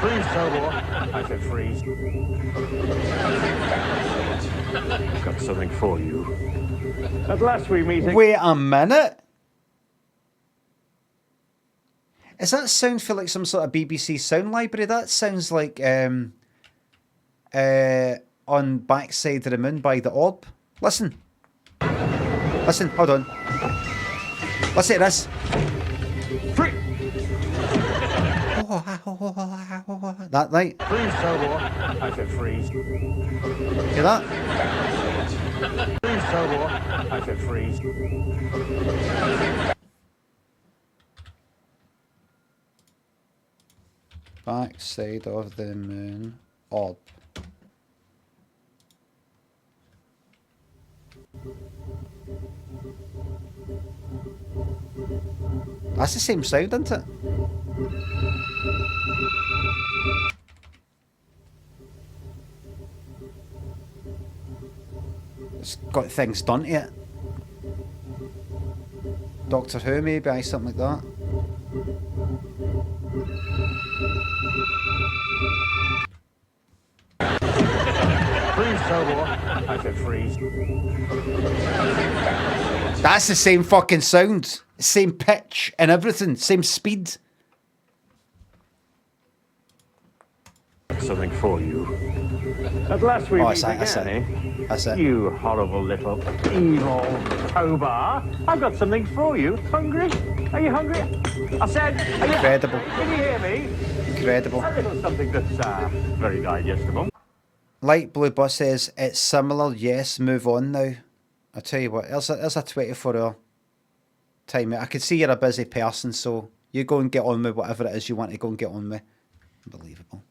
Freeze, Tobor. I said freeze. I've got something for you. At last we meet. Wait a minute. Does that sound for like some sort of BBC sound library? That sounds like On Backside of the Moon by The Orb. Listen. Listen, hold on. Listen to this. Free. That right? Freeze, Tobor. I said freeze. Hear that? Freeze, Tobor. I said freeze. Backside of the Moon. Orb. That's the same sound, isn't it? It's got things done to it. Doctor Who, maybe, something like that. Freeze, Tobor. I said freeze. That's the same fucking sound. Same pitch and everything. Same speed. Something for you. At last we meet again, that's it. eh? That's it. You horrible little evil Tobar. I've got something for you. Hungry? Are you hungry? I said, are you Incredible. Can you hear me? Incredible. A little something that's very digestible. Light Blue Bus says, it's similar, yes, move on now. I'll tell you what, there's a 24-hour time. I can see you're a busy person, so you go and get on with whatever it is you want to go and get on with. Unbelievable.